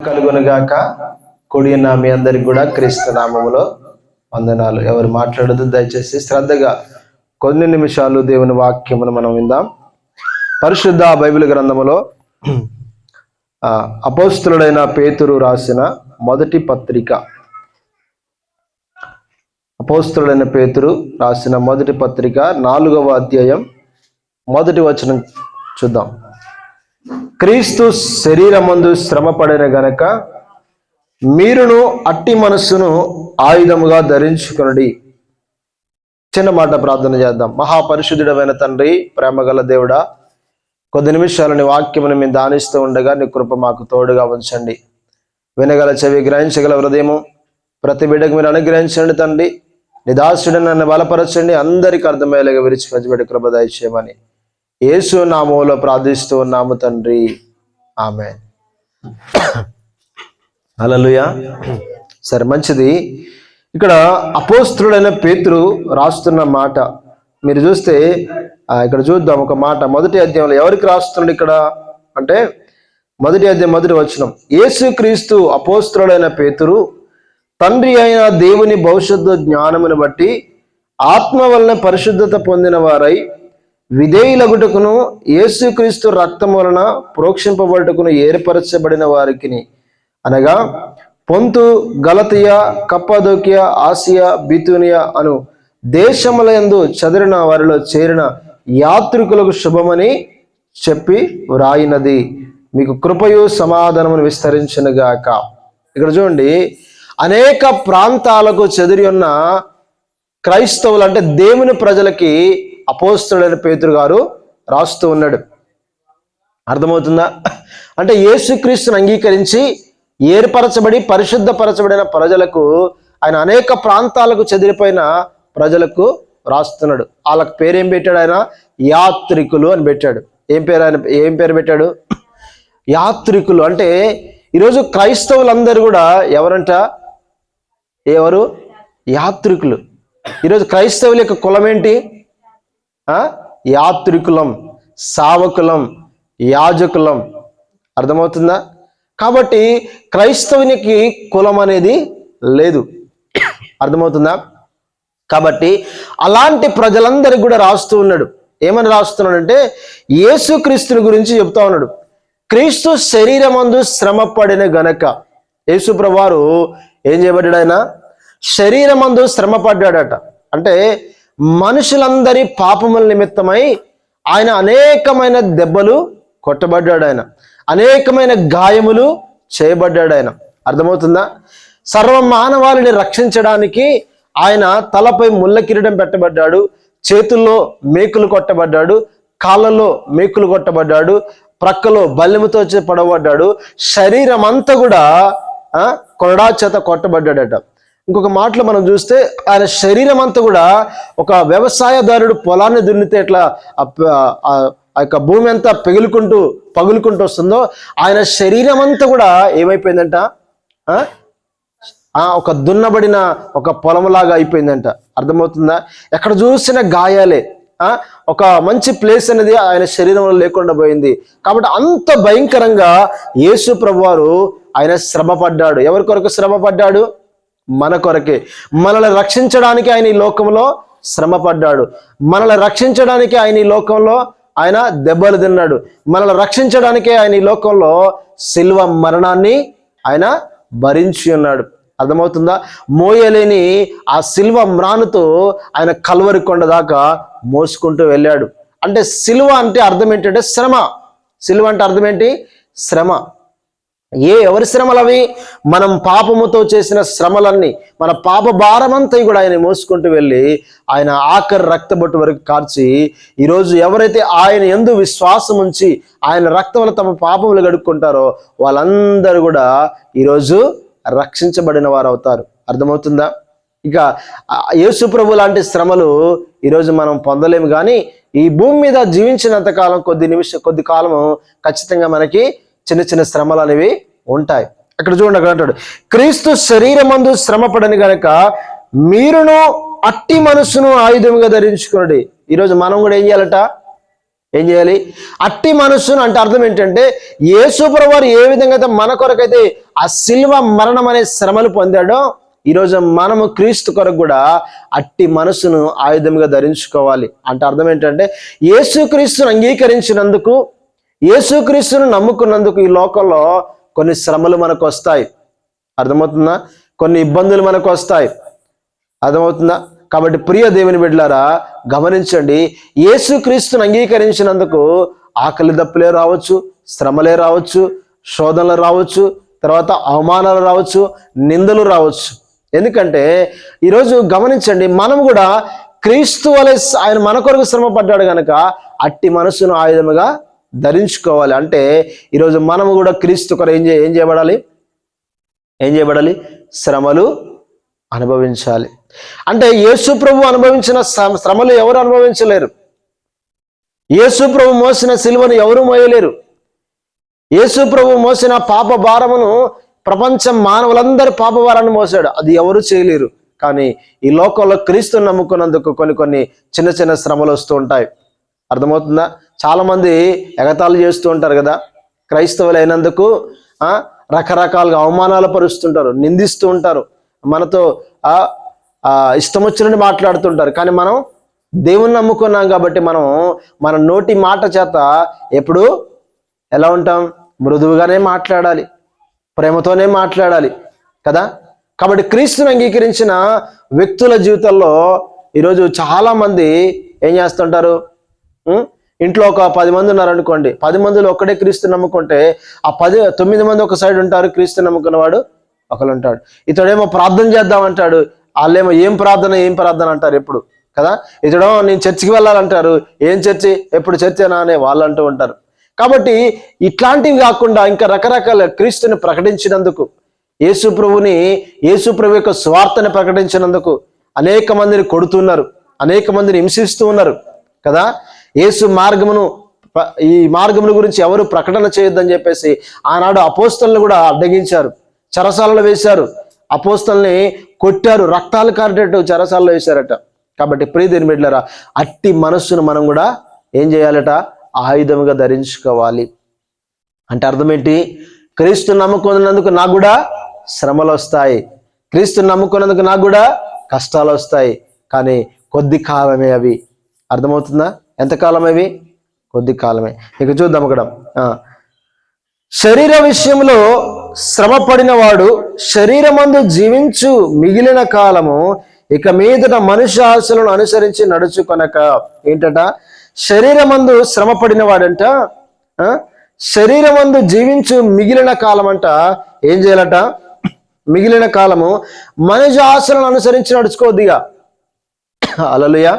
కలుగునుగాక. కూడిన మీ అందరికి కూడా క్రీస్తు నామములో వందనాలు. ఎవరు మాట్లాడదు దయచేసి శ్రద్ధగా కొన్ని నిమిషాలు దేవుని వాక్యమును మనం విందాం. పరిశుద్ధ బైబిల్ గ్రంథములో అపోస్తులుడైన పేతురు రాసిన మొదటి పత్రిక, అపోస్తులుడైన పేతురు రాసిన మొదటి పత్రిక 4వ అధ్యాయం 1వ వచనం చూద్దాం. క్రీస్తు శరీరమందు శ్రమపడిన గనక మీరును అట్టి మనస్సును ఆయుధముగా ధరించుకొనుడి. చిన్న మాట ప్రార్థన చేద్దాం. మహాపరిశుద్ధుడమైన తండ్రి, ప్రేమగల దేవుడా, కొద్ది నిమిషాలని వాక్యమును మేము ధ్యానిస్తూ ఉండగా నీ కృప మాకు తోడుగా ఉంచండి. వినగల చెవి, గ్రహించగల హృదయము ప్రతి బిడ్డకు మీరు అనుగ్రహించండి తండ్రి. నీ దాసుడిని నన్ను బలపరచండి, అందరికీ అర్థమయ్యేలాగా విరిచి పంచిపెట్టి కృప దయచేయమని యేసు నామములో ప్రార్థిస్తూ ఉన్నాము తండ్రి, ఆమేన్. హల్లెలూయా. సరే, మంచిది. ఇక్కడ అపోస్తులుడైన పేతురు రాస్తున్న మాట మీరు చూస్తే ఇక్కడ చూద్దాం. ఒక మాట మొదటి అధ్యాయంలో ఎవరికి రాస్తున్నాడు ఇక్కడ అంటే, మొదటి అధ్యాయం 1వ వచనం, యేసుక్రీస్తు అపోస్తులుడైన పేతురు తండ్రి అయిన దేవుని భవిష్యత్తు జ్ఞానమును బట్టి ఆత్మ వలన పరిశుద్ధత పొందిన వారై విధేయులగుటకును యేసుక్రీస్తు రక్తం వలన ప్రోక్షింపబడుటకును ఏర్పరచబడిన వారికి, అనగా పొంతు, గలతీయ, కప్పదోకియా, ఆసియా, బితూనియా అను దేశములందు చెదరిన వారిలో చేరిన యాత్రికులకు శుభమని చెప్పి వ్రాయినది. మీకు కృపయు సమాధానమును విస్తరించునుగాక. ఇక్కడ చూడండి, అనేక ప్రాంతాలకు చెదిరి ఉన్న క్రైస్తవులు అంటే దేవుని ప్రజలకి అపోస్తులుడైన పేతురు గారు రాస్తూ ఉన్నాడు. అర్థమవుతుందా? అంటే యేసుక్రీస్తుని అంగీకరించి ఏర్పరచబడి పరిశుద్ధపరచబడిన ప్రజలకు ఆయన అనేక ప్రాంతాలకు చెదిరిపోయిన ప్రజలకు రాస్తున్నాడు. వాళ్ళకి పేరేం పెట్టాడు? ఆయన యాత్రికులు అని పెట్టాడు. ఏం పేరు పెట్టాడు? యాత్రికులు. అంటే ఈరోజు క్రైస్తవులందరూ కూడా ఎవరంట? ఎవరు? యాత్రికులు. ఈరోజు క్రైస్తవుల యొక్క కులం ఏంటి? యాత్రికులం, సావకులం, యాజకులం. అర్థమవుతుందా? కాబట్టి క్రైస్తవునికి కులం అనేది లేదు. అర్థమవుతుందా? కాబట్టి అలాంటి ప్రజలందరికీ కూడా రాస్తూ ఉన్నాడు. ఏమని రాస్తున్నాడంటే, యేసుక్రీస్తుని గురించి చెప్తా ఉన్నాడు. క్రీస్తు శరీరమందు శ్రమపడిన గనక, యేసు ప్రభువారు ఏం చేయబడ్డాడు? ఆయన శరీరమందు శ్రమపడ్డాడట. అంటే మనుషులందరి పాపముల నిమిత్తమై ఆయన అనేకమైన దెబ్బలు కొట్టబడ్డాడు, ఆయన అనేకమైన గాయములు చేయబడ్డాడు. ఆయన అర్థమవుతుందా? సర్వ మానవాళిని రక్షించడానికి ఆయన తలపై ముళ్ళ కిరీటం పెట్టబడ్డాడు, చేతుల్లో మేకులు కొట్టబడ్డాడు, కాళ్ళలో మేకులు కొట్టబడ్డాడు, ప్రక్కలో బల్లెముతో పడబడ్డాడు, శరీరం అంతా కూడా కొరడా చేత కొట్టబడ్డాడట. ఇంకొక మాటలో మనం చూస్తే ఆయన శరీరం అంతా కూడా ఒక వ్యవసాయదారుడు పొలాన్ని దున్నితే ఎట్లా ఆ యొక్క భూమి అంతా పగులుకుంటూ వస్తుందో, ఆయన శరీరం అంతా కూడా ఏమైపోయిందంట? ఒక దున్నబడిన ఒక పొలంలాగా అయిపోయిందంట. అర్థమవుతుందా? ఎక్కడ చూసిన గాయాలే. ఒక మంచి ప్లేస్ అనేది ఆయన శరీరంలో లేకుండా పోయింది. కాబట్టి అంత భయంకరంగా యేసు ప్రభువారు ఆయన శ్రమపడ్డాడు. ఎవరి కొరకు శ్రమపడ్డాడు? మన కొరకే. మనల్ని రక్షించడానికి ఆయన ఈ లోకంలో శ్రమపడ్డాడు. మనల్ని రక్షించడానికి ఆయన ఈ లోకంలో ఆయన దెబ్బలు తిన్నాడు. మనల్ని రక్షించడానికే ఆయన ఈ లోకంలో శిలువ మరణాన్ని ఆయన భరించి ఉన్నాడు. అర్థమవుతుందా? మోయలేని ఆ శిలువ మ్రానుతో ఆయన కల్వరి కొండ దాకా మోసుకుంటూ వెళ్ళాడు. అంటే శిలువ అంటే అర్థం ఏంటంటే శ్రమ. శిలువ అంటే అర్థం ఏంటి? శ్రమ. ఎవరి శ్రమలు అవి? మనం పాపముతో చేసిన శ్రమలన్నీ, మన పాప భారమంతా కూడా ఆయన మోసుకుంటూ వెళ్ళి ఆయన ఆఖరి రక్తబొట్టు వరకు కార్చి, ఈరోజు ఎవరైతే ఆయన యందు విశ్వాసం ఉంచి ఆయన రక్తం వల్ల తమ పాపములు గడుక్కుంటారో వాళ్ళందరూ కూడా ఈరోజు రక్షించబడిన వారు అవుతారు. అర్థమవుతుందా? ఇక యేసు ప్రభు లాంటి శ్రమలు ఈరోజు మనం పొందలేము, కానీ ఈ భూమి మీద జీవించినంత కాలం కొద్ది కాలము ఖచ్చితంగా మనకి చిన్న చిన్న శ్రమలు అనేవి ఉంటాయి. అక్కడ చూడండి, అక్కడ అంటాడు, క్రీస్తు శరీరమందు శ్రమపడని గనక మీరును అట్టి మనస్సును ఆయుధముగా ధరించుకోండి. ఈరోజు మనం కూడా ఏం చేయాలట? ఏం చేయాలి? అట్టి మనస్సును అంటే అర్థం ఏంటంటే యేసు ప్రభువారు ఏ విధంగా అయితే మన కొరకైతే ఆ శిలువ మరణం అనే శ్రమలు పొందాడో ఈరోజు మనము క్రీస్తు కొరకు కూడా అట్టి మనసును ఆయుధంగా ధరించుకోవాలి. అంటే అర్థం ఏంటంటే యేసుక్రీస్తును అంగీకరించినందుకు, యేసుక్రీస్తును నమ్ముకున్నందుకు ఈ లోకంలో కొన్ని శ్రమలు మనకు వస్తాయి. అర్థమవుతుందా? కొన్ని ఇబ్బందులు మనకు వస్తాయి. అర్థమవుతుందా? కాబట్టి ప్రియ దేవుని బిడ్డలారా గమనించండి, యేసుక్రీస్తును అంగీకరించినందుకు ఆకలి దప్పులే రావచ్చు, శ్రమలే రావచ్చు, శోధనలు రావచ్చు, తర్వాత అవమానాలు రావచ్చు, నిందలు రావచ్చు. ఎందుకంటే ఈరోజు గమనించండి, మనం కూడా క్రీస్తు వలె ఆయన మన కొరకు శ్రమ పడ్డాడు కనుక అట్టి మనసును ఆయుధముగా ధరించుకోవాలి. అంటే ఈరోజు మనము కూడా క్రీస్తు కొరకు ఏం చేయబడాలి? శ్రమలు అనుభవించాలి. అంటే యేసు ప్రభు అనుభవించిన శ్రమలు ఎవరు అనుభవించలేరు. యేసు ప్రభు మోసిన సిలువను ఎవరు మోయలేరు. యేసు ప్రభు మోసిన పాప భారమును ప్రపంచం మానవులందరి పాప భారాన్ని మోసాడు, అది ఎవరు చేయలేరు. కానీ ఈ లోకంలో క్రీస్తుని నమ్ముకున్నందుకు కొన్ని చిన్న చిన్న శ్రమలు వస్తూ ఉంటాయి. అర్థమవుతుందా? చాలా మంది ఎగతాళి చేస్తూ ఉంటారు కదా, క్రైస్తవులు అయినందుకు రకరకాలుగా అవమానాలు పరుస్తుంటారు, నిందిస్తూ ఉంటారు, మనతో ఇష్టం వచ్చినట్టు మాట్లాడుతుంటారు. కానీ మనం దేవుని నమ్ముకున్నాం కాబట్టి మనం మన నోటి మాట చేత ఎప్పుడు ఎలా ఉంటాం? మృదువుగానే మాట్లాడాలి, ప్రేమతోనే మాట్లాడాలి కదా. కాబట్టి క్రీస్తుని అంగీకరించిన వ్యక్తుల జీవితంలో ఈరోజు చాలా మంది ఏం చేస్తుంటారు? ఇంట్లో ఒక 10 మంది ఉన్నారనుకోండి, 10 మందిలో ఒక్కడే క్రీస్తు నమ్ముకుంటే ఆ 9 మంది ఒక సైడ్ ఉంటారు, క్రీస్తు నమ్ముకున్నవాడు ఒకరు ఉంటాడు. ఇతడేమో ప్రార్థన చేద్దామంటాడు, వాళ్ళేమో ఏం ప్రార్థన అంటారు ఎప్పుడు కదా. ఇతడేమో నేను చర్చికి వెళ్ళాలంటారు, ఏం చర్చి, ఎప్పుడు చర్చేనా అనే వాళ్ళు అంటూ ఉంటారు. కాబట్టి ఇట్లాంటివి కాకుండా ఇంకా రకరకాల క్రీస్తుని ప్రకటించినందుకు, యేసు ప్రభు యొక్క స్వార్థని ప్రకటించినందుకు అనేక మందిని కొడుతున్నారు, అనేక మందిని హింసిస్తూ ఉన్నారు కదా. యేసు ఈ మార్గమును గురించి ఎవరు ప్రకటన చేయొద్దని చెప్పేసి ఆనాడు అపోస్తలను కూడా అడ్డగించారు, చెరసాలలో వేశారు, అపోస్తల్ని కొట్టారు, రక్తాలు కారేటట్టు చెరసాలలో వేశారట. కాబట్టి ప్రియ దేవుని బిడ్డలారా అట్టి మనస్సును మనం కూడా ఏం చేయాలట? ఆయుధముగా ధరించుకోవాలి. అంటే అర్థం ఏంటి? క్రీస్తు నమ్ముకున్నందుకు నాకు కూడా శ్రమలు వస్తాయి, క్రీస్తు నమ్ముకున్నందుకు నాకు కూడా కష్టాలు వస్తాయి, కానీ కొద్ది కాలమే అవి. అర్థమవుతుందా? ఎంతకాలం అవి? కొద్ది కాలమే. ఇక చూద్దాం అక్కడ, శరీర విషయంలో శ్రమ పడిన వాడు శరీరమందు జీవించు మిగిలిన కాలము ఇక మీదట మనుష్య ఆశలను అనుసరించి నడుచుకొనక. ఏంటట? శరీరమందు శ్రమ పడిన వాడంట శరీరమందు జీవించు మిగిలిన కాలం అంట ఏం చేయాలట? మిగిలిన కాలము మనుష్య ఆశలను అనుసరించి నడుచుకోవద్దిగా. హల్లెలూయా.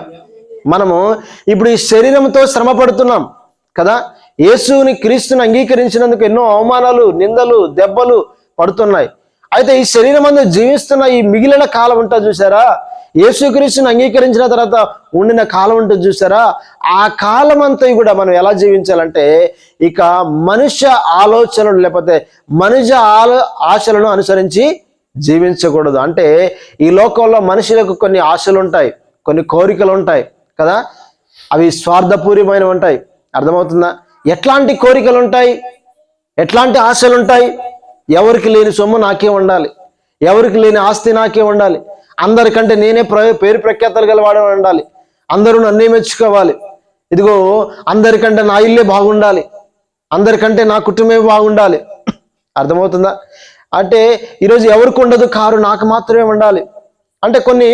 మనము ఇప్పుడు ఈ శరీరంతో శ్రమ పడుతున్నాం కదా. యేసుని క్రీస్తుని అంగీకరించినందుకు ఎన్నో అవమానాలు, నిందలు, దెబ్బలు పడుతున్నాయి. అయితే ఈ శరీరం అందు జీవిస్తున్న ఈ మిగిలిన కాలం ఉంటుంది చూసారా, యేసుక్రీస్తుని అంగీకరించిన తర్వాత ఉండిన కాలం ఉంటుంది చూసారా, ఆ కాలం అంతా కూడా మనం ఎలా జీవించాలంటే ఇక మనుష్య ఆలోచనలు లేకపోతే మనుష్య ఆశలను అనుసరించి జీవించకూడదు. అంటే ఈ లోకంలో మనుషులకు కొన్ని ఆశలు ఉంటాయి, కొన్ని కోరికలు ఉంటాయి కదా, అవి స్వార్థపూర్యమైనవి ఉంటాయి. అర్థమవుతుందా? ఎట్లాంటి కోరికలు ఉంటాయి, ఎట్లాంటి ఆశలు ఉంటాయి? ఎవరికి లేని సొమ్ము నాకే ఉండాలి, ఎవరికి లేని ఆస్తి నాకే ఉండాలి, అందరికంటే నేనే పేరు ప్రఖ్యాతలు గలవాడు ఉండాలి, అందరూ నన్నే మెచ్చుకోవాలి, ఇదిగో అందరికంటే నా ఇల్లే బాగుండాలి, అందరికంటే నా కుటుంబమే బాగుండాలి. అర్థమవుతుందా? అంటే ఈరోజు ఎవరికి ఉండదు కారు, నాకు మాత్రమే ఉండాలి. అంటే కొన్ని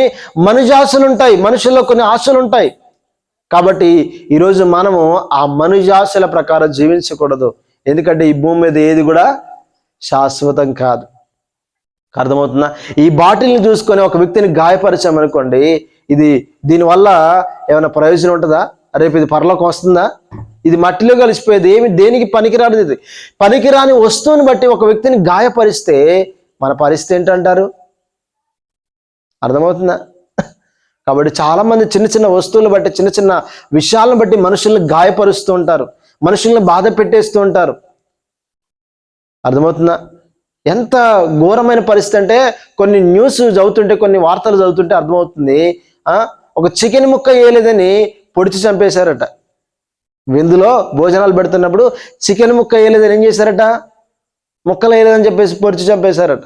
మనుజాశలు ఉంటాయి, మనుషుల్లో కొన్ని ఆశలు ఉంటాయి. కాబట్టి ఈరోజు మనము ఆ మనుజాశల ప్రకారం జీవించకూడదు. ఎందుకంటే ఈ భూమి మీద ఏది కూడా శాశ్వతం కాదు. అర్థమవుతుందా? ఈ బాటిల్ని చూసుకొని ఒక వ్యక్తిని గాయపరిచామనుకోండి, దీనివల్ల ఏమైనా ప్రయోజనం ఉంటుందా? రేపు ఇది పరలోకం వస్తుందా? ఇది మట్టిలో కలిసిపోయేది, దేనికి పనికిరానిది. ఇది పనికిరాని వస్తువుని బట్టి ఒక వ్యక్తిని గాయపరిస్తే మన పరిస్థితి ఏంటంటారు? అర్థమవుతుందా? కాబట్టి చాలా మంది చిన్న చిన్న వస్తువులను బట్టి, చిన్న చిన్న విషయాలను బట్టి మనుషుల్ని గాయపరుస్తూ ఉంటారు, మనుషుల్ని బాధ పెట్టేస్తూ ఉంటారు. అర్థమవుతుందా? ఎంత ఘోరమైన పరిస్థితి అంటే కొన్ని న్యూస్ చదువుతుంటే, కొన్ని వార్తలు చదువుతుంటే అర్థమవుతుంది. ఒక చికెన్ ముక్క వేయలేదని పొడిచి చంపేశారట. విందులో భోజనాలు పెడుతున్నప్పుడు చికెన్ ముక్క వేయలేదని ఏం చేశారట? ముక్కలు వేయలేదని చెప్పేసి పొడిచి చంపేశారట.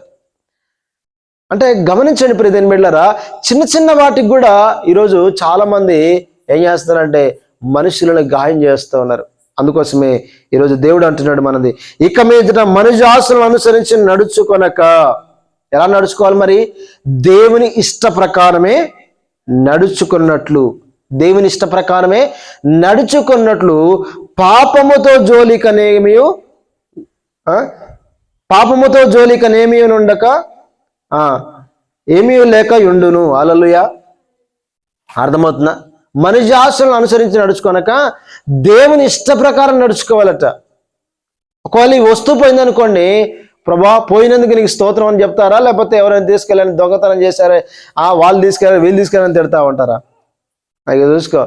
అంటే గమనించండి ప్రియమైన బిడ్డలారా, చిన్న చిన్న వాటికి కూడా ఈరోజు చాలా మంది ఏం చేస్తున్నారంటే మనుషులను గాయం చేస్తూ ఉన్నారు. అందుకోసమే ఈరోజు దేవుడు అంటున్నాడు మనది, ఇక మీదట మనుషు ఆశలను అనుసరించి నడుచుకొనక. ఎలా నడుచుకోవాలి మరి? దేవుని ఇష్ట ప్రకారమే నడుచుకున్నట్లు, దేవుని ఇష్ట ప్రకారమే నడుచుకున్నట్లు పాపముతో జోలికనేమీ ఉండక ఏమీ లేక యుండును. హల్లెలూయా. అర్థమవుతుందా? మనిషి ఆశలను అనుసరించి నడుచుకొనక దేవుని ఇష్ట ప్రకారం నడుచుకోవాలట. ఒకవేళ ఈ వస్తువు పోయిందనుకోండి, ప్రభా పోయినందుకు నీకు స్తోత్రం అని చెప్తారా? లేకపోతే ఎవరైనా తీసుకెళ్ళని దొంగతనం చేశారే, వాళ్ళు తీసుకెళ్ళారు వీళ్ళు తీసుకెళ్ళని తిడతా ఉంటారా? ఇక చూసుకో,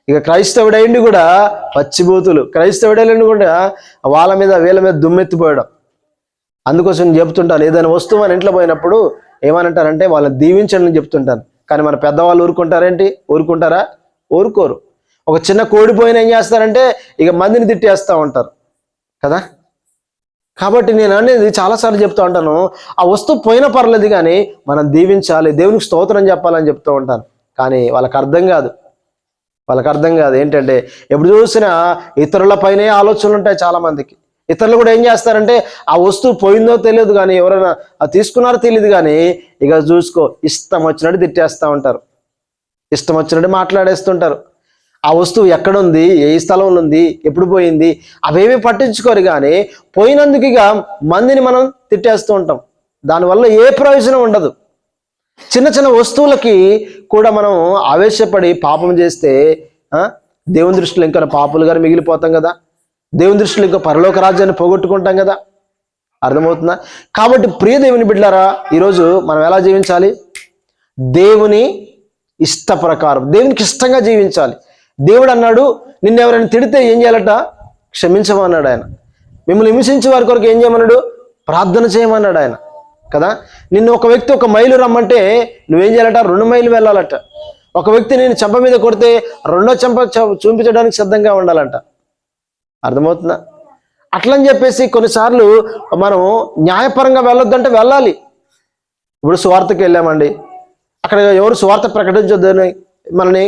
ఇక క్రైస్తవుడైండి కూడా పచ్చిబూతులు, క్రైస్తవుడైండి కూడా వాళ్ళ మీద వీళ్ళ మీద దుమ్మెత్తిపోయడం. అందుకోసం నేను చెప్తుంటాను, ఏదైనా వస్తువు మన ఇంట్లో పోయినప్పుడు ఏమనంటారంటే వాళ్ళని దీవించండి అని చెప్తుంటాను. కానీ మన పెద్దవాళ్ళు ఊరుకుంటారా? ఊరుకోరు. ఒక చిన్న కోడి పోయిన ఏం చేస్తారంటే ఇక మందిని తిట్టేస్తూ ఉంటారు కదా. కాబట్టి నేను అనేది చాలాసార్లు చెప్తూ ఉంటాను, ఆ వస్తువు పోయినా పర్లేదు కానీ మనం దీవించాలి, దేవునికి స్తోత్రం చెప్పాలని చెప్తూ ఉంటాను. కానీ వాళ్ళకి అర్థం కాదు. ఏంటంటే ఎప్పుడు చూసినా ఇతరులపైనే ఆలోచనలు ఉంటాయి చాలా మందికి. ఇతరులు కూడా ఏం చేస్తారంటే ఆ వస్తువు పోయిందో తెలియదు కానీ, ఎవరైనా తీసుకున్నారో తెలియదు కానీ, ఇక చూసుకో ఇష్టం వచ్చినట్టు తిట్టేస్తూ ఉంటారు, ఇష్టం వచ్చినట్టు మాట్లాడేస్తుంటారు. ఆ వస్తువు ఎక్కడుంది, ఏ స్థలంలో ఉంది, ఎప్పుడు పోయింది, అవేమీ పట్టించుకోరు. కానీ పోయినందుకు ఇక మందిని మనం తిట్టేస్తూ ఉంటాం. దానివల్ల ఏ ప్రయోజనం ఉండదు. చిన్న చిన్న వస్తువులకి కూడా మనం ఆవేశపడి పాపం చేస్తే దేవుని దృష్టిలో ఇంకా పాపులుగా మిగిలిపోతాం కదా. దేవుని దృష్టిలో ఇంకా పరలోక రాజ్యాన్ని పోగొట్టుకుంటాం కదా. అర్థమవుతుందా? కాబట్టి ప్రియ దేవుని బిడ్డలారా, ఈరోజు మనం ఎలా జీవించాలి? దేవుని ఇష్ట ప్రకారం, దేవునికి ఇష్టంగా జీవించాలి. దేవుడు అన్నాడు, నిన్ను ఎవరైనా తిడితే ఏం చేయాలట? క్షమించమన్నాడు ఆయన. మిమ్మల్ని హింసించే వారి కొరకు ఏం చేయమన్నాడు? ప్రార్థన చేయమన్నాడు ఆయన కదా. నిన్ను ఒక వ్యక్తి 1 మైలు రమ్మంటే నువ్వేం చేయాలట? 2 మైలు వెళ్ళాలట. ఒక వ్యక్తి నేను చెంప మీద కొడితే 2వ చెంప చూపించడానికి సిద్ధంగా ఉండాలంట. అర్థమవుతుందా? అట్లని చెప్పేసి కొన్నిసార్లు మనం న్యాయపరంగా వెళ్ళొద్దంటే వెళ్ళాలి. ఇప్పుడు సువార్తకి వెళ్ళామండి, అక్కడ ఎవరు సువార్త ప్రకటించొద్దని మనని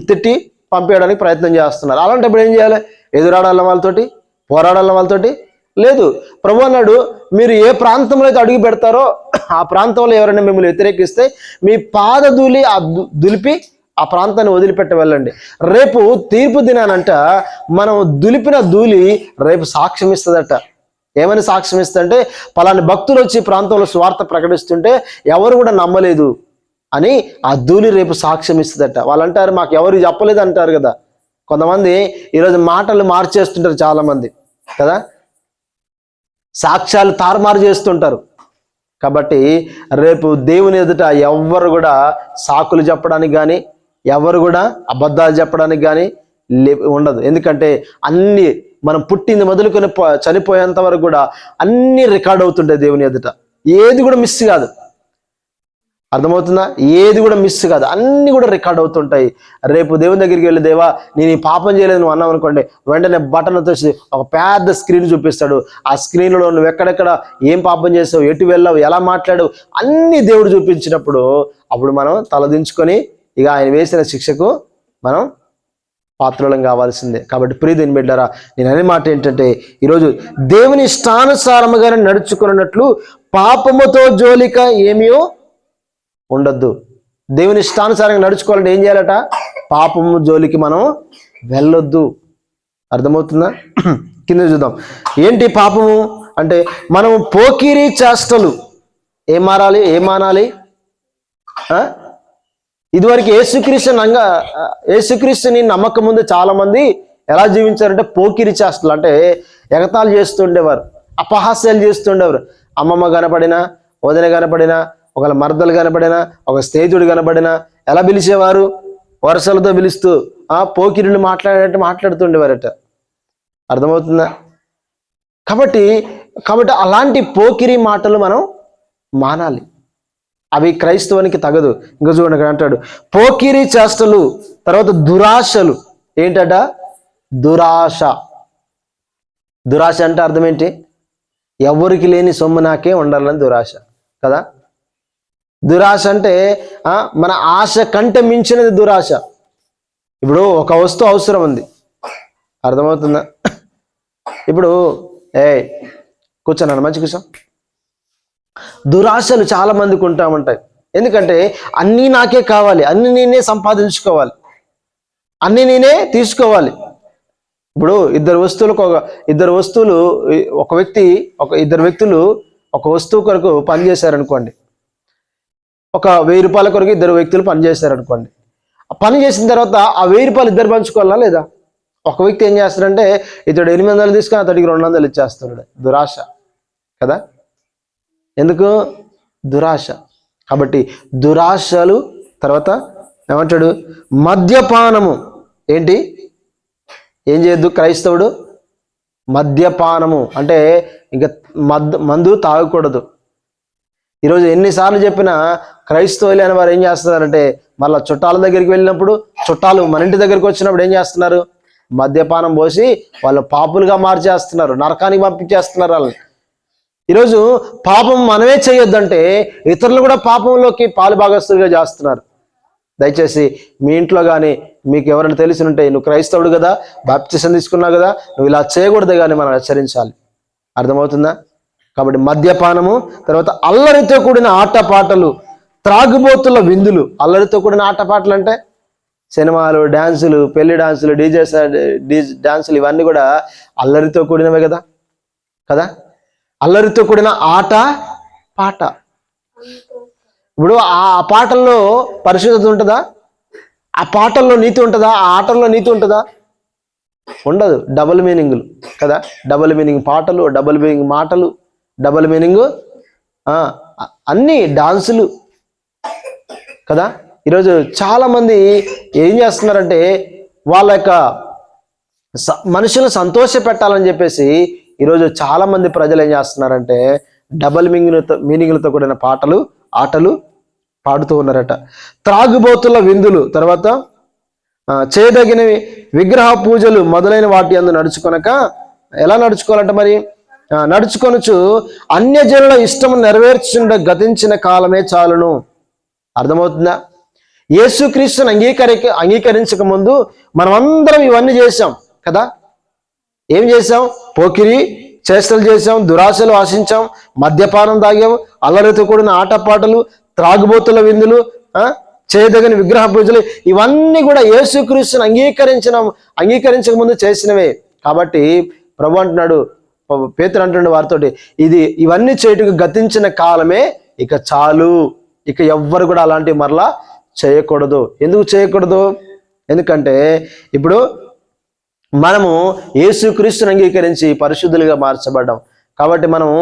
తిట్టి పంపించడానికి ప్రయత్నం చేస్తున్నారు. అలాంటప్పుడు ఏం చేయాలి? ఎదురాడాల వాళ్ళతోటి, పోరాడాల వాళ్ళతోటి లేదు. ప్రభు అన్నాడు, మీరు ఏ ప్రాంతంలో అయితే అడుగు పెడతారో ఆ ప్రాంతంలో ఎవరైనా మిమ్మల్ని వ్యతిరేకిస్తే మీ పాదధూళి దులిపి ఆ ప్రాంతాన్ని వదిలిపెట్టి వెళ్ళండి. రేపు తీర్పు దినానంట మనం దులిపిన ధూళి రేపు సాక్ష్యం ఇస్తుందట. ఏమని సాక్ష్యం ఇస్తుందంటే, పలాని భక్తులు వచ్చి ప్రాంతంలో స్వార్థ ప్రకటిస్తుంటే ఎవరు కూడా నమ్మలేదు అని ఆ ధూళి రేపు సాక్ష్యం ఇస్తుందట. వాళ్ళు అంటారు, మాకు ఎవరు చెప్పలేదు అంటారు కదా. కొంతమంది ఈరోజు మాటలు మార్చేస్తుంటారు చాలామంది కదా, సాక్ష్యాలు తారుమారు చేస్తుంటారు. కాబట్టి రేపు దేవుని ఎదుట ఎవ్వరు కూడా సాకులు చెప్పడానికి కానీ, ఎవరు కూడా అబద్ధాలు చెప్పడానికి కానీ ఉండదు. ఎందుకంటే అన్ని మనం పుట్టింది మొదలుకొని చనిపోయేంత వరకు కూడా అన్ని రికార్డ్ అవుతుంటాయి దేవుని ఎదుట. ఏది కూడా మిస్ కాదు. అర్థమవుతుందా? ఏది కూడా మిస్ కాదు, అన్ని కూడా రికార్డ్ అవుతుంటాయి. రేపు దేవుని దగ్గరికి వెళ్ళి, దేవా నేను ఈ పాపం చేయలేదు నువ్వు అన్నావు అనుకోండి, వెంటనే బటన్ వచ్చి ఒక పెద్ద స్క్రీన్ చూపిస్తాడు. ఆ స్క్రీన్లో నువ్వు ఎక్కడెక్కడ ఏం పాపం చేసావు, ఎటు వెళ్ళావు, ఎలా మాట్లాడావు అన్ని దేవుడు చూపించినప్పుడు అప్పుడు మనం తలదించుకొని ఇక ఆయన వేసిన శిక్షకు మనం పాత్రలం కావాల్సిందే. కాబట్టి ప్రియ దేవుని బిడ్డలారా, నేను అనే మాట ఏంటంటే, ఈరోజు దేవుని ఇష్టానుసారముగానే నడుచుకున్నట్లు పాపముతో జోలిక ఏమీ ఉండొద్దు. దేవుని ఇష్టానుసారంగా నడుచుకోవాలంటే ఏం చేయాలట? పాపము జోలికి మనం వెళ్ళొద్దు. అర్థమవుతుందా? కింద చూద్దాం. ఏంటి పాపము అంటే, మనము పోకిరీ చేష్టలు ఏం మానాలి? ఇదివరకు యేసుక్రీస్తుని నమ్మకం ముందు చాలా మంది ఎలా జీవించారంటే పోకిరీ చేష్టలు, అంటే ఎగతాళి చేస్తుండేవారు, అపహాస్యాలు చేస్తుండేవారు. అమ్మమ్మ కనపడినా, వదిన కనపడినా, ఒకళ్ళ మరదలు కనపడినా, ఒక స్నేహితుడు కనపడినా ఎలా పిలిచేవారు? వరుసలతో పిలుస్తూ పోకిరీలు మాట్లాడేటట్టు మాట్లాడుతుండేవారట. అర్థమవుతుందా? కాబట్టి అలాంటి పోకిరీ మాటలు మనం మానాలి. అవి క్రైస్తవానికి తగదు. ఇంకా చూడండి, అక్కడ అంటాడు పోకిరీ చేష్టలు, తర్వాత దురాశలు. ఏంటట? దురాశ అంటే అర్థం ఏంటి? ఎవరికి లేని సొమ్ము నాకే ఉండాలని దురాశ కదా. దురాశ అంటే మన ఆశ కంటే మించినది దురాశ. ఇప్పుడు ఒక వస్తువు అవసరం ఉంది, అర్థమవుతుందా? ఇప్పుడు కూర్చోన్నాను, మంచి కూర్చో. దురాశలు చాలా మందికి ఉంటాయి. ఎందుకంటే అన్నీ నాకే కావాలి, అన్ని నేనే సంపాదించుకోవాలి, అన్ని నేనే తీసుకోవాలి. ఇప్పుడు ఇద్దరు వ్యక్తులు ఒక వస్తువు కొరకు పనిచేశారనుకోండి. ఒక 1000 రూపాయల కొరకు ఇద్దరు వ్యక్తులు పనిచేశారనుకోండి. పని చేసిన తర్వాత ఆ 1000 రూపాయలు ఇద్దరు పంచుకోవాలా లేదా? ఒక వ్యక్తి ఏం చేస్తాడంటే ఇతడు 800 తీసుకొని అతడికి 200 ఇచ్చేస్తున్నాడు. దురాశ కదా. ఎందుకు? దురాశ. కాబట్టి దురాశలు. తర్వాత ఏమంటాడు? మద్యపానము. ఏంటి? ఏం చేయొద్దు క్రైస్తవుడు? మద్యపానము అంటే ఇంకా మందు తాగకూడదు. ఈరోజు ఎన్నిసార్లు చెప్పినా క్రైస్తవులు అని వారు ఏం చేస్తున్నారంటే మళ్ళీ చుట్టాల దగ్గరికి వెళ్ళినప్పుడు, చుట్టాలు మన ఇంటి దగ్గరికి వచ్చినప్పుడు ఏం చేస్తున్నారు? మద్యపానం పోసి వాళ్ళు పాపులుగా మార్చేస్తున్నారు, నరకానికి పంపించేస్తున్నారు వాళ్ళని. ఈరోజు పాపం మనమే చేయొద్దంటే ఇతరులు కూడా పాపంలోకి పాలు భాగస్తులుగా చేస్తున్నారు. దయచేసి మీ ఇంట్లో కానీ మీకు ఎవరైనా తెలిసి ఉంటే, నువ్వు క్రైస్తవుడు కదా, బాప్టిజం తీసుకున్నావు కదా, నువ్వు ఇలా చేయకూడదు కానీ మనం హెచ్చరించాలి. అర్థమవుతుందా? కాబట్టి మద్యపానము, తర్వాత అల్లరితో కూడిన ఆటపాటలు, త్రాగుబోతుల విందులు. అల్లరితో కూడిన ఆటపాటలు అంటే సినిమాలు, డ్యాన్సులు, పెళ్లి డాన్సులు, డీజే డాన్సులు, ఇవన్నీ కూడా అల్లరితో కూడినవే కదా. అల్లరితో కూడిన ఆట పాట. ఇప్పుడు ఆ పాటల్లో పరిశుద్ధత ఉంటుందా? ఆ పాటల్లో నీతి ఉంటుందా? ఆ ఆటల్లో నీతి ఉంటుందా? ఉండదు. డబుల్ మీనింగులు కదా. డబుల్ మీనింగ్ పాటలు, డబుల్ మీనింగ్ మాటలు, డబుల్ మీనింగ్ అన్ని డాన్సులు కదా. ఈరోజు చాలామంది ఏం చేస్తున్నారంటే వాళ్ళ యొక్క మనుషులను సంతోష పెట్టాలని చెప్పేసి ఈరోజు చాలామంది ప్రజలు ఏం చేస్తున్నారంటే డబుల్ మీనింగ్లతో కూడిన పాటలు, ఆటలు పాడుతూ ఉన్నారట. త్రాగుబోతుల విందులు, తర్వాత చేయదగినవి విగ్రహ పూజలు మొదలైన వాటి అందు నడుచుకొనక. ఎలా నడుచుకోవాలంట మరి? నడుచుకొనుచు అన్యజనుల ఇష్టము నెరవేర్చుండ గతించిన కాలమే చాలును. అర్థమవుతుందా? యేసుక్రీస్తుని అంగీకరించక ముందు మనమందరం ఇవన్నీ చేశాం కదా. ఏం చేశాం? పోకిరి చేష్టలు చేశాం, దురాశలు ఆశించాం, మద్యపానం తాగాం, అల్లరితో కూడిన ఆటపాటలు, త్రాగుబోతుల విందులు, చేయదగిన విగ్రహ పూజలు, ఇవన్నీ కూడా యేసుక్రీస్తుని అంగీకరించక ముందు చేసినవే. కాబట్టి ప్రభు అంటున్నాడు, పేతురు అంటున్నాడు వారితోటి, ఇవన్నీ చేయుటకు గతించిన కాలమే ఇక చాలు. ఇక ఎవ్వరు కూడా అలాంటివి మరలా చేయకూడదు. ఎందుకు చేయకూడదు? ఎందుకంటే ఇప్పుడు మనము యేసుక్రీస్తుని అంగీకరించి పరిశుద్ధులుగా మార్చబడ్డాం కాబట్టి, మనము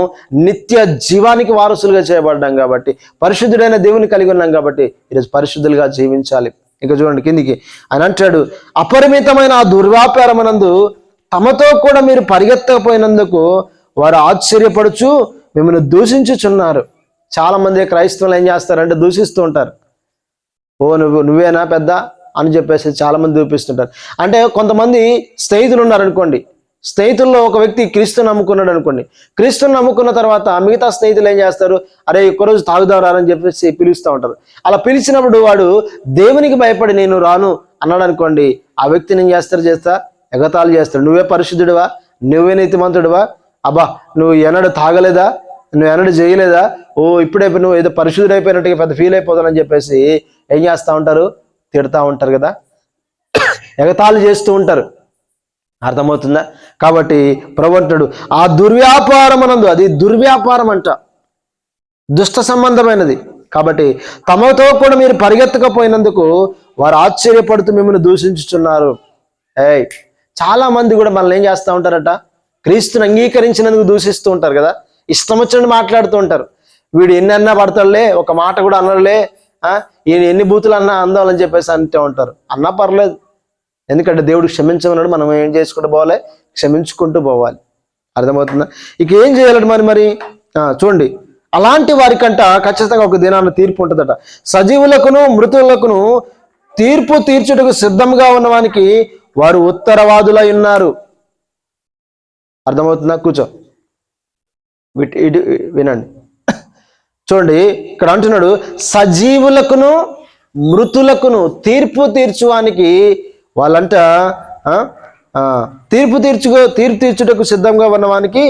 నిత్య జీవానికి వారసులుగా చేయబడ్డాం కాబట్టి, పరిశుద్ధుడైన దేవుని కలిగి ఉన్నాం కాబట్టి ఈరోజు పరిశుద్ధులుగా జీవించాలి. ఇంకా చూడండి కిందికి ఆయన అంటాడు, అపరిమితమైన ఆ దుర్వ్యాపారమునందు తమతో కూడా మీరు పరిగెత్తకపోయినందుకు వారు ఆశ్చర్యపడుచు మిమ్మల్ని దూషించుచున్నారు. చాలా మంది క్రైస్తవులు ఏం చేస్తారంటే దూషిస్తూ ఉంటారు. నువ్వేనా పెద్ద అని చెప్పేసి చాలా మంది చూపిస్తుంటారు. అంటే కొంతమంది స్నేహితులు ఉన్నారనుకోండి, స్నేహితుల్లో ఒక వ్యక్తి క్రీస్తుని నమ్ముకున్నాడు అనుకోండి. క్రీస్తుని నమ్ముకున్న తర్వాత మిగతా స్నేహితులు ఏం చేస్తారు? అరే ఒక్కరోజు తాగుదారని చెప్పేసి పిలుస్తూ ఉంటారు. అలా పిలిచినప్పుడు వాడు దేవునికి భయపడి నేను రాను అన్నాడు అనుకోండి, ఆ వ్యక్తిని ఏం చేస్తా ఎగతాళి చేస్తాడు. నువ్వే పరిశుద్ధుడివా? నువ్వే నీతిమంతుడివా? అబ్బా నువ్వు ఎన్నడూ తాగలేదా? నువ్వు ఎన్నడూ చేయలేదా? ఇప్పుడే నువ్వు ఏదో పరిశుద్ధుడు అయిపోయినట్టుగా పెద్ద ఫీల్ అయిపోతానని చెప్పేసి ఏం చేస్తూ ఉంటారు? తిడతా ఉంటారు కదా, ఎగతాళి చేస్తూ ఉంటారు. అర్థమవుతుందా? కాబట్టి ప్రభు అంటాడు, ఆ దుర్వ్యాపారమునందు, అది దుర్వ్యాపారం అంట, దుష్ట సంబంధమైనది. కాబట్టి తమతో కూడా మీరు పరిగెత్తకపోయినందుకు వారు ఆశ్చర్యపడుతూ మిమ్మల్ని దూషించుచున్నారు. చాలా మంది కూడా మనల్ని ఏం చేస్తూ ఉంటారట? క్రీస్తుని అంగీకరించినందుకు దూషిస్తూ ఉంటారు కదా. ఇష్టం వచ్చినట్టు మాట్లాడుతూ ఉంటారు. వీడు ఎన్ని అన్నా పడతాడులే, ఒక మాట కూడా అన్నలే, ఈయన ఎన్ని బూతులు అన్నా అందాలని చెప్పేసి అంటూ ఉంటారు. అన్నా పర్లేదు, ఎందుకంటే దేవుడు క్షమించమన్నాడు. మనం ఏం చేసుకుంటూ పోవాలి? క్షమించుకుంటూ పోవాలి. అర్థమవుతుందా? ఇక ఏం చేయాలంటే మరి చూడండి, అలాంటి వారికంట ఖచ్చితంగా ఒక దినాన్ని తీర్పు ఉంటుందట. సజీవులకును మృతులకును తీర్పు తీర్చుటకు సిద్ధంగా ఉన్నవానికి వారు ఉత్తరవాదులై ఉన్నారు. అర్థమవుతుందా? కూర్చో. ఇటు వినండి, చూడండి ఇక్కడ అంటున్నాడు, సజీవులకును మృతులకును తీర్పు తీర్చువానికి వాళ్ళంట తీర్పు తీర్చుటకు సిద్ధంగా ఉన్నవానికి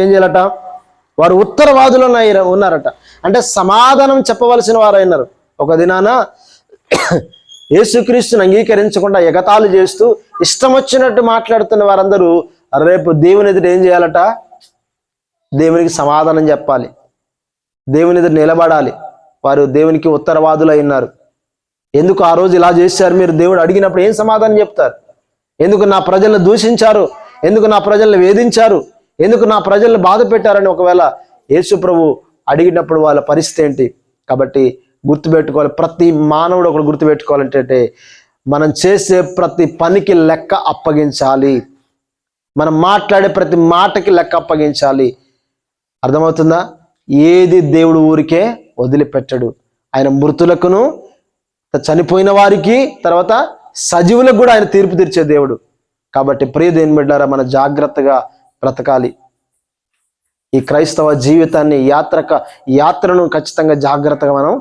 ఏం చేయాలట? వారు ఉత్తరవాదులు ఉన్నారట. అంటే సమాధానం చెప్పవలసిన వారు అయినారు. ఒక దినాన యేసుక్రీస్తుని అంగీకరించకుండా ఎగతాళి చేస్తూ ఇష్టం వచ్చినట్టు మాట్లాడుతున్న వారందరూ రేపు దేవుని ఎదుట ఏం చేయాలట? దేవునికి సమాధానం చెప్పాలి, దేవుని ఎదుట నిలబడాలి. వారు దేవునికి ఉత్తరవాదులు అయినారు. ఎందుకు ఆ రోజు ఇలా చేశారు మీరు? దేవుడు అడిగినప్పుడు ఏం సమాధానం చెప్తారు? ఎందుకు నా ప్రజలను దూషించారు? ఎందుకు నా ప్రజలను వేధించారు? ఎందుకు నా ప్రజలను బాధ పెట్టారని ఒకవేళ యేసు ప్రభు అడిగినప్పుడు వాళ్ళ పరిస్థితి ఏంటి? కాబట్టి గుర్తుపెట్టుకోవాలి, ప్రతి మానవుడు ఒకడు గుర్తుపెట్టుకోవాలంటే మనం చేసే ప్రతి పనికి లెక్క అప్పగించాలి. మనం మాట్లాడే ప్రతి మాటకి లెక్క అప్పగించాలి. అర్థమవుతుందా? ఏది దేవుడు ఊరికే వదిలిపెట్టడు. ఆయన మృతులకును, చనిపోయిన వారికి, తర్వాత సజీవులకు కూడా ఆయన తీర్పు తీర్చే దేవుడు. కాబట్టి ప్రియ దేవుని బిడ్డలారా, మన జాగ్రత్తగా బ్రతకాలి. ఈ క్రైస్తవ జీవితాన్ని యాత్రను ఖచ్చితంగా జాగ్రత్తగా మనం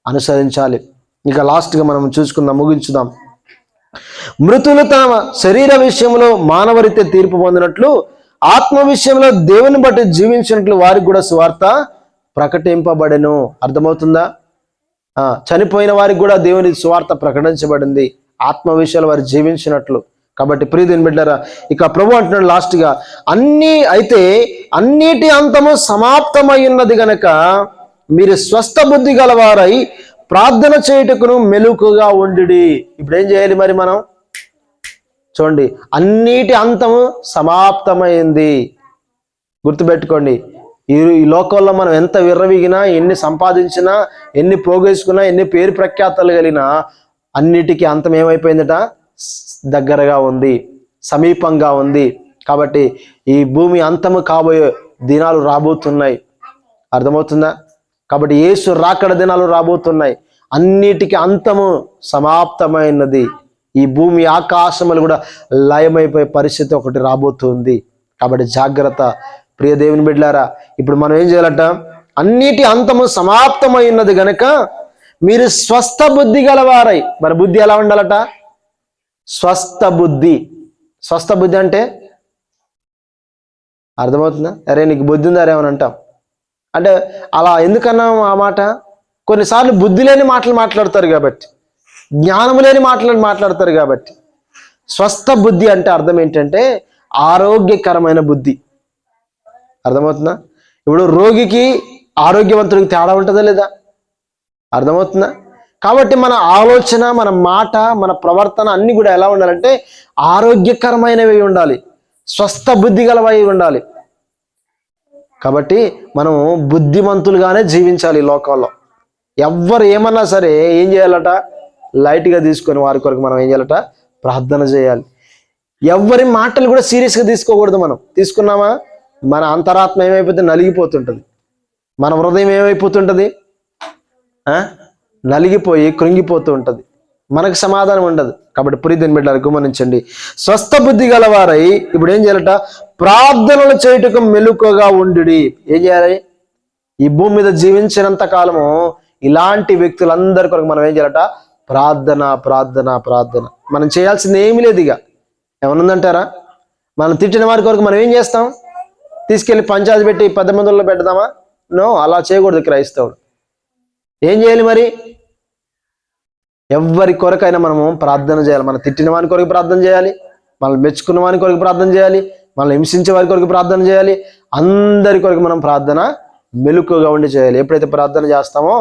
అనుసరించాలి. ఇక లాస్ట్గా మనం చూసుకుందాం, ముగించుదాం. మృతులు తమ శరీర విషయంలో మానవరీత్యా తీర్పు పొందినట్లు ఆత్మ విషయంలో దేవుని బట్టి జీవించినట్లు వారికి కూడా సువార్త ప్రకటింపబడెను. అర్థమవుతుందా? చనిపోయిన వారికి కూడా దేవుని సువార్త ప్రకటించబడింది, ఆత్మ విషయాలు వారు జీవించినట్లు. కాబట్టి ప్రియదేవుని బిడ్డలారా, ఇక ప్రభు అంటున్నాడు లాస్ట్గా, అన్నిటి అంతము సమాప్తమై ఉన్నది గనక మీరు స్వస్థ బుద్ధి గలవారై ప్రార్థన చేయుటకును మెలకుగా ఉండుడి. ఇప్పుడు ఏం చేయాలి మరి మనం? చూడండి, అన్నిటి అంతము సమాప్తమైంది. గుర్తుపెట్టుకోండి, ఈ లోకంలో మనం ఎంత విర్రవీగినా, ఎన్ని సంపాదించినా, ఎన్ని పోగేసుకున్నా, ఎన్ని పేరు ప్రఖ్యాతలు కలిగినా అన్నిటికీ అంతం ఏమైపోయిందట? దగ్గరగా ఉంది, సమీపంగా ఉంది. కాబట్టి ఈ భూమి అంతము కాబోయే దినాలు రాబోతున్నాయి. అర్థమవుతుందా? కాబట్టి యేసు రాకడ దినాలు రాబోతున్నాయి. అన్నిటికీ అంతము సమాప్తమైనది. ఈ భూమి ఆకాశములు కూడా లయమైపోయే పరిస్థితి ఒకటి రాబోతుంది. కాబట్టి జాగ్రత్త ప్రియ దేవుని బిడ్డలారా. ఇప్పుడు మనం ఏం చేయాలట? అన్నిటి అంతము సమాప్తమై ఉన్నది గనక మీరు స్వస్థ బుద్ధి గలవారై. మరి బుద్ధి ఎలా ఉండాలట? స్వస్థ బుద్ధి. స్వస్థ బుద్ధి అంటే అర్థమవుతుందా? అరే నీకు బుద్ధి ఉందా అని అంటాం. అంటే అలా ఎందుకన్నాం ఆ మాట? కొన్నిసార్లు బుద్ధి లేని మాటలు మాట్లాడతారు కాబట్టి, జ్ఞానము లేని మాటలు మాట్లాడతారు కాబట్టి. స్వస్థ బుద్ధి అంటే అర్థం ఏంటంటే ఆరోగ్యకరమైన బుద్ధి. అర్థమవుతుందా? ఇప్పుడు రోగికి ఆరోగ్యవంతుడికి తేడా ఉంటుందా లేదా? అర్థమవుతుందా? కాబట్టి మన ఆలోచన, మన మాట, మన ప్రవర్తన అన్ని కూడా ఎలా ఉండాలంటే ఆరోగ్యకరమైనవి ఉండాలి, స్వస్థ బుద్ధి గలవై ఉండాలి. కాబట్టి మనం బుద్ధిమంతులుగానే జీవించాలి ఈ లోకంలో. ఎవ్వరు ఏమన్నా సరే ఏం చేయాలట? లైట్గా తీసుకొని వారి కొరకు మనం ఏం చేయాలట? ప్రార్థన చేయాలి. ఎవరి మాటలు కూడా సీరియస్గా తీసుకోకూడదు. మనం తీసుకున్నామా మన అంతరాత్మ ఏమైపోతే నలిగిపోతుంటుంది, మన హృదయం ఏమైపోతుంటుంది? నలిగిపోయి కృంగిపోతూ ఉంటుంది, మనకు సమాధానం ఉండదు. కాబట్టి ప్రియదేవుని బిడ్డలారా గమనించండి, స్వస్థ బుద్ధి గలవారై ఇప్పుడు ఏం చేయాలట? ప్రార్థనలు చేయుటకు మెలకువగా ఉండుడి. ఏం చేయాలి? ఈ భూమి మీద జీవించినంత కాలము ఇలాంటి వ్యక్తులందరి కొరకు మనం ఏం చేయాలట? ప్రార్థన, ప్రార్థన, ప్రార్థన. మనం చేయాల్సింది ఏమీ లేదు. ఇక ఏమనుందంటారా? మనం తిట్టిన వారి కొరకు మనం ఏం చేస్తాం? తీసుకెళ్ళి పంచాయతీ పెట్టి 10 మందిలో పెడదామా? నో, అలా చేయకూడదు క్రైస్తవుడు. ఏం చేయాలి మరి? ఎవరి కొరకైనా మనము ప్రార్థన చేయాలి. మనం తిట్టిన వారి కొరకు ప్రార్థన చేయాలి, మనల్ని మెచ్చుకున్న వారి కొరకు ప్రార్థన చేయాలి, మనల్ని హింసించే వారి కొరకు ప్రార్థన చేయాలి. అందరి కొరకు మనం ప్రార్థన మెలకువగా ఉండి చేయాలి. ఎప్పుడైతే ప్రార్థన చేస్తామో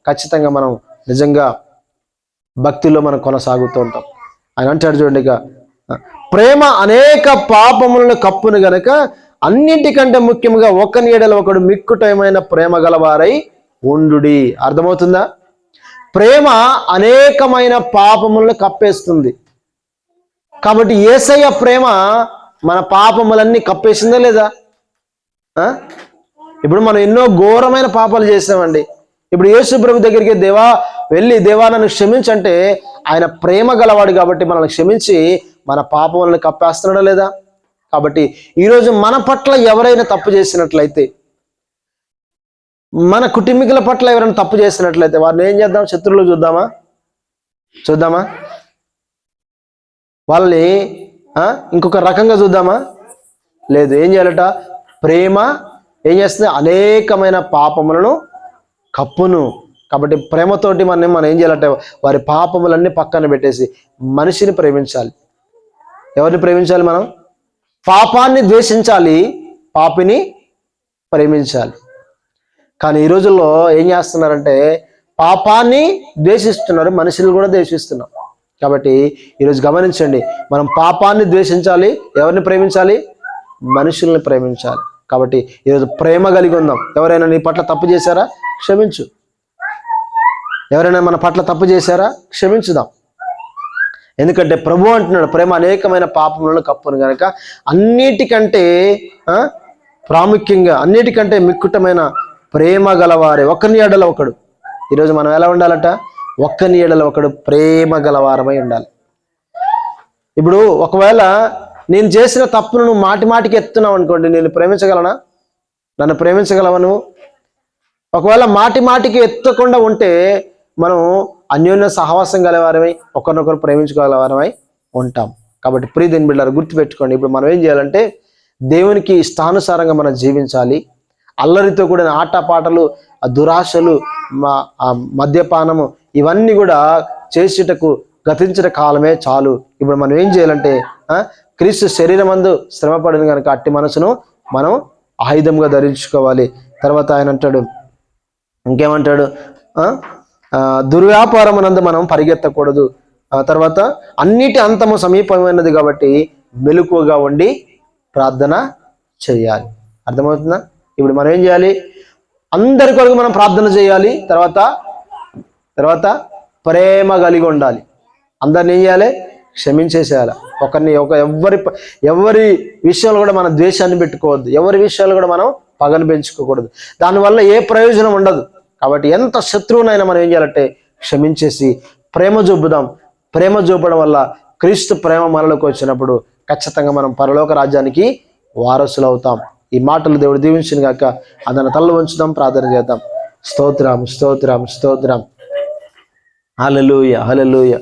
ఖచ్చితంగా మనం నిజంగా భక్తిలో మనం కొనసాగుతూ ఉంటాం. ఆయన అంటాడు చూడండి, ఇక ప్రేమ అనేక పాపములను కప్పును గనక అన్నింటికంటే ముఖ్యంగా ఒకని ఎడల ఒకడు మిక్కుటమైన ప్రేమ గలవారై ఉండుడి. అర్థమవుతుందా? ప్రేమ అనేకమైన పాపములను కప్పేస్తుంది. కాబట్టి యేసయ్య ప్రేమ మన పాపములన్నీ కప్పేసిందా లేదా? ఇప్పుడు మనం ఎన్నో ఘోరమైన పాపాలు చేసామండి. ఇప్పుడు యేసు ప్రభు దగ్గరికి దేవా నన్ను క్షమించంటే ఆయన ప్రేమ గలవాడు కాబట్టి మనల్ని క్షమించి మన పాపములను కప్పేస్తున్నాడా లేదా? కాబట్టి ఈరోజు మన పట్ల ఎవరైనా తప్పు చేసినట్లయితే, మన కుటుంబీకుల పట్ల ఎవరైనా తప్పు చేసినట్లయితే వారిని ఏం చేద్దాం? శత్రువులు చూద్దామా? వాళ్ళని ఇంకొక రకంగా చూద్దామా? లేదు. ఏం చేయాలట? ప్రేమ ఏం చేస్తుంది? అనేకమైన పాపములను కప్పును. కాబట్టి ప్రేమతోటి మనం ఏం చేయాలంటే వారి పాపములన్నీ పక్కన పెట్టేసి మనిషిని ప్రేమించాలి. ఎవరిని ప్రేమించాలి? మనం పాపాన్ని ద్వేషించాలి, పాపిని ప్రేమించాలి. కానీ ఈ రోజుల్లో ఏం చేస్తున్నారంటే పాపాన్ని ద్వేషిస్తున్నారు, మనుషులు కూడా ద్వేషిస్తున్నారు. కాబట్టి ఈరోజు గమనించండి, మనం పాపాన్ని ద్వేషించాలి, ఎవరిని ప్రేమించాలి? మనుషుల్ని ప్రేమించాలి. కాబట్టి ఈరోజు ప్రేమ కలిగి ఉందాం. ఎవరైనా నీ పట్ల తప్పు చేశారా? క్షమించు. ఎవరైనా మన పట్ల తప్పు చేశారా? క్షమించుదాం. ఎందుకంటే ప్రభు అంటున్నాడు, ప్రేమ అనేకమైన పాపములను కప్పును గనక అన్నిటికంటే ప్రాముఖ్యంగా, అన్నిటికంటే మిక్కుటమైన ప్రేమ గలవారే ఒకరిని ఎడల ఒకడు. ఈరోజు మనం ఎలా ఉండాలట? ఒక్కని ఎడల ఒకడు ప్రేమ గలవారమై ఉండాలి. ఇప్పుడు ఒకవేళ నేను చేసిన తప్పును నువ్వు మాటికి ఎత్తున్నావు అనుకోండి, నేను ప్రేమించగలనా? నన్ను ప్రేమించగలవా నువ్వు? ఒకవేళ మాటికి ఎత్తకుండా ఉంటే మనం అన్యోన్య సహవాసం గలవారమై ఒకరినొకరు ప్రేమించుకోగలవారమై ఉంటాం. కాబట్టి ప్రియదేని బిడ్డలారా గుర్తుపెట్టుకోండి, ఇప్పుడు మనం ఏం చేయాలంటే దేవునికి ఇష్టానుసారంగా మనం జీవించాలి. అల్లరితో కూడిన ఆటపాటలు, దురాశలు, మద్యపానము ఇవన్నీ కూడా చేసేటకు గతించిన కాలమే చాలు. ఇప్పుడు మనం ఏం చేయాలంటే క్రీస్తు శరీరమందు శ్రమపడిన కనుక అట్టి మనసును మనం ఆయుధంగా ధరించుకోవాలి. తర్వాత ఆయన అంటాడు, ఇంకేమంటాడు? దుర్వ్యాపారమునందు మనం పరిగెత్తకూడదు. తర్వాత అన్నిటి అంతము సమీపమైనది కాబట్టి మెలకువగా ఉండి ప్రార్థన చేయాలి. అర్థమవుతుందా? ఇప్పుడు మనం ఏం చేయాలి? అందరి కొరకు మనం ప్రార్థన చేయాలి. తర్వాత ప్రేమ కలిగి ఉండాలి. అందరిని ఏం చేయాలి? క్షమించేసేయాలి. ఎవరి విషయాలు కూడా మనం ద్వేషాన్ని పెట్టుకోవద్దు, ఎవరి విషయాలు కూడా మనం పగను పెంచుకోకూడదు. దానివల్ల ఏ ప్రయోజనం ఉండదు. కాబట్టి ఎంత శత్రువునైనా మనం ఏం చేయాలంటే క్షమించేసి ప్రేమ చూపుదాం. ప్రేమ చూపడం వల్ల క్రీస్తు ప్రేమ మనలోకి వచ్చినప్పుడు ఖచ్చితంగా మనం పరలోక రాజ్యానికి వారసులు అవుతాం. ఈ మాటలు దేవుడు దీవించిన గాక. అందరిని తల్ల ఉంచుదాం, ప్రార్థన చేద్దాం. స్తోత్రం, స్తోత్రం, స్తోత్రం. హల్లెలూయా, హల్లెలూయా.